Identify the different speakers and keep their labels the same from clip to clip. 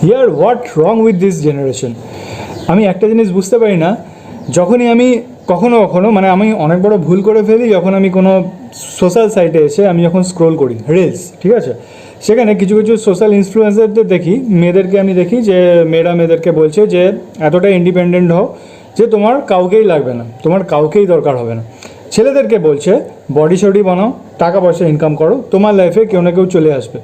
Speaker 1: Here what wrong with this generation. আমি একটা জিনিস বুঝতে পারি না, যখনই আমি কখনো কখনো মানে আমি অনেক বড় ভুল করে ফেলি যখন আমি কোনো সোশ্যাল সাইটে এসে আমি যখন স্ক্রোল করি রিলস, ঠিক আছে, সেখানে কিছু কিছু সোশ্যাল ইনফ্লুয়েন্সারদের দেখি, মেয়েদেরকে আমি দেখি যে মেয়েরা মেয়েদেরকে বলছে যে এতটা ইন্ডিপেন্ডেন্ট হও যে তোমার কাউকেই লাগবে না, তোমার কাউকেই দরকার হবে না। ছেলেদেরকে বলছে বডি শডি বানাও, টাকা পয়সা ইনকাম করো, তোমার লাইফে কেউ না কেউ চলে আসবে।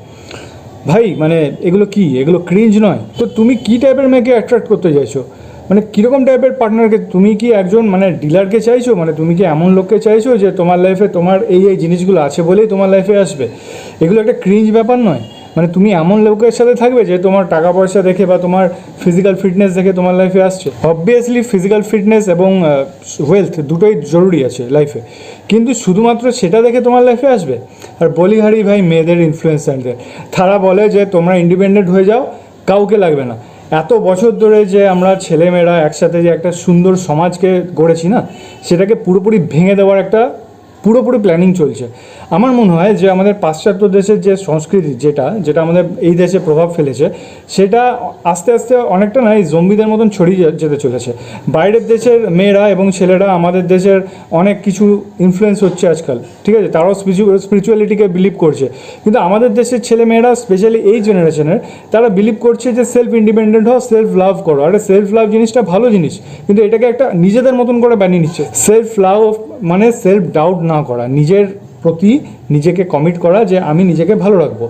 Speaker 1: ভাই মানে এগুলো কি, এগুলো ক্রিঞ্জ নয়? তো তুমি কী টাইপের মেয়েকে অ্যাট্রাক্ট করতে চাইছো, মানে কীরকম টাইপের পার্টনারকে? তুমি কি একজন মানে ডিলারকে চাইছো? মানে তুমি কি এমন লোককে চাইছো যে তোমার লাইফে তোমার এই এই জিনিসগুলো আছে বলেই তোমার লাইফে আসবে? এগুলো একটা ক্রিঞ্জ ব্যাপার নয়? মানে তুমি এমন লোকের সাথে থাকবে যে তোমার টাকা পয়সা দেখে বা তোমার ফিজিক্যাল ফিটনেস দেখে তোমার লাইফে আসছে। অবভিয়াসলি ফিজিক্যাল ফিটনেস এবং ওয়েলথ দুটোই জরুরি আছে লাইফে, কিন্তু শুধুমাত্র সেটা দেখে তোমার লাইফে আসবে? আর বলিহারি ভাই মেয়েদের ইনফ্লুয়েন্সারদের, তারা বলে যে তোমরা ইন্ডিপেন্ডেন্ট হয়ে যাও, কাউকে লাগবে না। এত বছর ধরে যে আমরা ছেলেমেয়েরা একসাথে যে একটা সুন্দর সমাজকে গড়েছি না, সেটাকে পুরোপুরি ভেঙে দেওয়ার একটা পুরোপুরি প্ল্যানিং চলছে। আমার মনে হয় যে আমাদের পাশ্চাত্য দেশের যে সংস্কৃতি যেটা যেটা আমাদের এই দেশে প্রভাব ফেলেছে, সেটা আস্তে আস্তে অনেকটা না এই জম্বিদের মতন ছড়িয়ে যেতে চলেছে। বাইরের দেশের মেয়েরা এবং ছেলেরা আমাদের দেশের অনেক কিছু ইনফ্লুয়েন্স হচ্ছে আজকাল, ঠিক আছে, তারাও স্পিরিচুয়ালিটিকে বিলিভ করছে, কিন্তু আমাদের দেশের ছেলে মেয়েরা স্পেশালি এই জেনারেশনের তারা বিলিভ করছে যে সেলফ ইন্ডিপেন্ডেন্ট হও, সেলফ লাভ করো। আরে সেলফ লাভ জিনিসটা ভালো জিনিস, কিন্তু এটাকে একটা নিজেদের মতন করে বানিয়ে নিচ্ছে। সেলফ লাভ মানে সেলফ ডাউট না করা, নিজের প্রতি নিজেকে কমিট করা যে আমি নিজেকে ভালো রাখবো,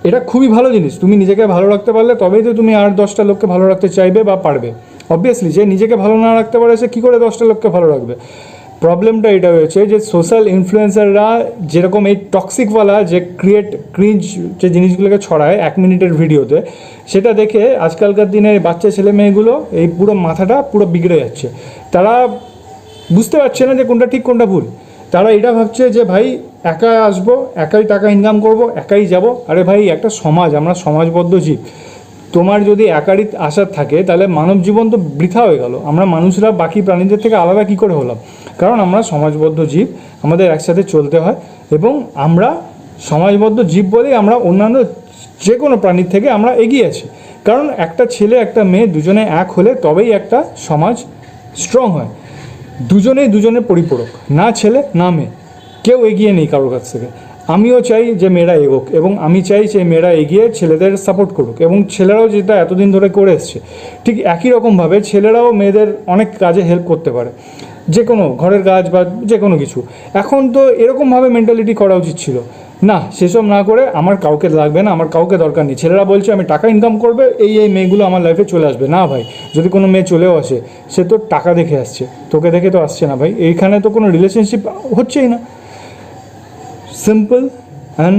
Speaker 1: এটা খুবই ভালো জিনিস। তুমি নিজেকে ভালো রাখতে পারলে তবেই তো তুমি আর 10টা লোককে ভালো রাখতে চাইবে বা পারবে। অবভিয়াসলি যে নিজেকে ভালো না রাখতে পারে সে কী করে 10টা লোককে ভালো রাখবে? প্রবলেমটা এটা হয়েছে যে সোশ্যাল ইনফ্লুয়েন্সাররা যেরকম এই টক্সিকওয়ালা যে ক্রিঞ্জ যে জিনিসগুলোকে ছড়ায় 1 মিনিটের ভিডিওতে, সেটা দেখে আজকালকার দিনে বাচ্চা ছেলে মেয়েগুলো এই পুরো মাথাটা পুরো বিগড়ে যাচ্ছে। তারা বুঝতে পারছে না যে কোনটা ঠিক কোনটা ভুল। তারা এটা ভাবছে যে ভাই একা আসবো, একাই টাকা ইনকাম করব, একাই যাব। আরে ভাই একটা সমাজ, আমরা সমাজবদ্ধ জীব। তোমার যদি একারই আশার থাকে তাহলে মানব জীবন তো বৃথা হয়ে গেল। আমরা মানুষরা বাকি প্রাণীদের থেকে আলাদা কী করে হলাম? কারণ আমরা সমাজবদ্ধ জীব, আমাদের একসাথে চলতে হয়, এবং আমরা সমাজবদ্ধ জীব বলেই আমরা অন্যান্য যে কোনো প্রাণীর থেকে আমরা এগিয়ে আছি। কারণ একটা ছেলে একটা মেয়ে দুজনে এক হলে তবেই একটা সমাজ স্ট্রং হয়। দুজনেই দুজনের পরিপূরক, না ছেলে না মেয়ে, কেউ এগিয়ে নেই কারোর কাছ থেকে। আমিও চাই যে মেয়েরা এগোক, এবং আমি চাই যে মেয়েরা এগিয়ে ছেলেদের সাপোর্ট করুক, এবং ছেলেরাও যেটা এতদিন ধরে করে এসছে ঠিক একই রকমভাবে ছেলেরাও মেয়েদের অনেক কাজে হেল্প করতে পারে, যে কোনো ঘরের কাজ বা যে কোনো কিছু। এখন তো এরকমভাবে মেন্টালিটি করা উচিত ছিল না, সেসব না করে আমার কাউকে লাগবে না, আমার কাউকে দরকার নেই। ছেলেরা বলছে আমি টাকা ইনকাম করবে, এই এই মেয়েগুলো আমার লাইফে চলে আসবে। না ভাই, যদি কোনো মেয়ে চলেও আসে সে তো টাকা দেখে আসছে, তোকে দেখে তো আসছে না ভাই। এইখানে তো কোনো রিলেশনশিপ হচ্ছেই না। সিম্পল অ্যান্ড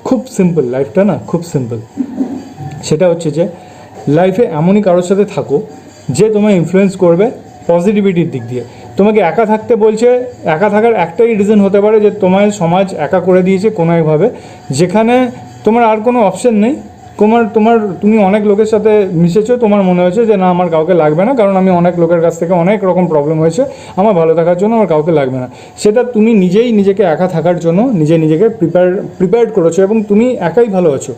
Speaker 1: খুব সিম্পল লাইফটা না, খুব সিম্পল। সেটা হচ্ছে যে লাইফে এমনই কারোর সাথে থাকো যে তোমায় ইনফ্লুয়েন্স করবে পজিটিভিটির দিক দিয়ে। তোমাকে একা থাকতে বলছে, একা থাকার একটাই রিজন হতে পারে যে তোমায় সমাজ একা করে দিয়েছে কোনো একভাবে, যেখানে তোমার আর কোনো অপশন নেই। তুমি অনেক লোকের সাথে মিশেছো, তোমার মনে হয়েছে যে না আমার কাউকে লাগবে না, কারণ আমি অনেক লোকের কাছ থেকে অনেক রকম প্রবলেম হয়েছে, আমার ভালো থাকার জন্য আমার কাউকে লাগবে না। সেটা তুমি নিজেই নিজেকে একা থাকার জন্য নিজেকে প্রিপেয়ার্ড করেছো, এবং তুমি একাই ভালো আছো।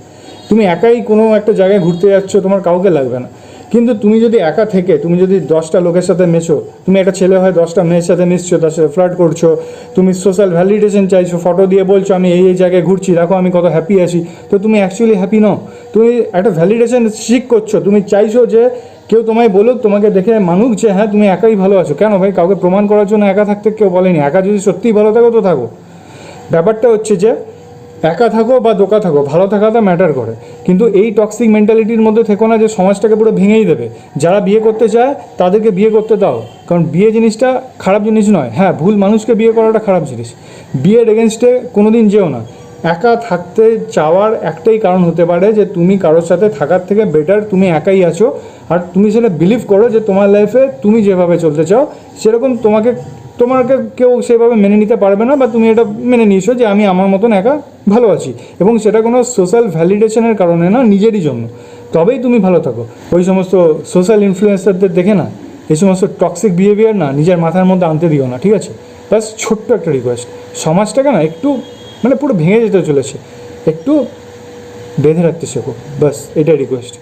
Speaker 1: তুমি একাই কোনো একটা জায়গায় ঘুরতে যাচ্ছ, তোমার কাউকে লাগবে না। কিন্তু তুমি যদি একা থেকে তুমি যদি 10টা লোকের সাথে মেশো, তুমি একটা ছেলে হয় 10টা মেয়ের সাথে মিশছো, তার সাথে ফ্লার্ট করছো, তুমি সোশ্যাল ভ্যালিডেশন চাইছো, ফটো দিয়ে বলছো আমি এই জায়গায় ঘুরছি, দেখো আমি কত হ্যাপি আছি, তো তুমি অ্যাকচুয়ালি হ্যাপি নও। তুমি একটা ভ্যালিডেশন সিক করছো, তুমি চাইছো যে কেউ তোমায় বলুক, তোমাকে দেখে মানুক যে হ্যাঁ তুমি একাই ভালো আছো। কেন ভাই? কাউকে প্রমাণ করার জন্য একা থাকতে কেউ বলেনি। একা যদি সত্যিই ভালো থাকো তো থাকো। ব্যাপারটা হচ্ছে যে একা থাকো বা দোকা থাকো, ভালো থাকাটা ম্যাটার করে। কিন্তু এই টক্সিক মেন্টালিটির মধ্যে থেকো না যে সমাজটাকে পুরো ভেঙেই দেবে। যারা বিয়ে করতে চায় তাদেরকে বিয়ে করতে দাও, কারণ বিয়ে জিনিসটা খারাপ জিনিস নয়। হ্যাঁ, ভুল মানুষকে বিয়ে করাটা খারাপ জিনিস, বিয়ের এগেনস্টে কোনো দিন যেও না। একা থাকতে চাওয়ার একটাই কারণ হতে পারে যে তুমি কারোর সাথে থাকার থেকে বেটার তুমি একাই আছো, আর তুমি সেটা বিলিভ করো যে তোমার লাইফে তুমি যেভাবে চলতে চাও সেরকম তোমাকে কেউ সেভাবে মেনে নিতে পারবে না, বা তুমি এটা মেনে নিয়েছো যে আমি আমার মতন একা ভালো আছি, এবং সেটা কোনো সোশ্যাল ভ্যালিডেশনের কারণে না, নিজেরই জন্য। তবেই তুমি ভালো থাকো। ওই সমস্ত সোশ্যাল ইনফ্লুয়েন্সারদের দেখে না এই সমস্ত টক্সিক বিহেভিয়ার না নিজের মাথার মধ্যে আনতে দিও না, ঠিক আছে? ব্যাস ছোট্ট একটা রিকোয়েস্ট, সমাজটাকে না একটু মানে পুরো ভেঙে যেতে চলেছে, একটু বেঁধে রাখতে শেখো, ব্যাস এটাই রিকোয়েস্ট।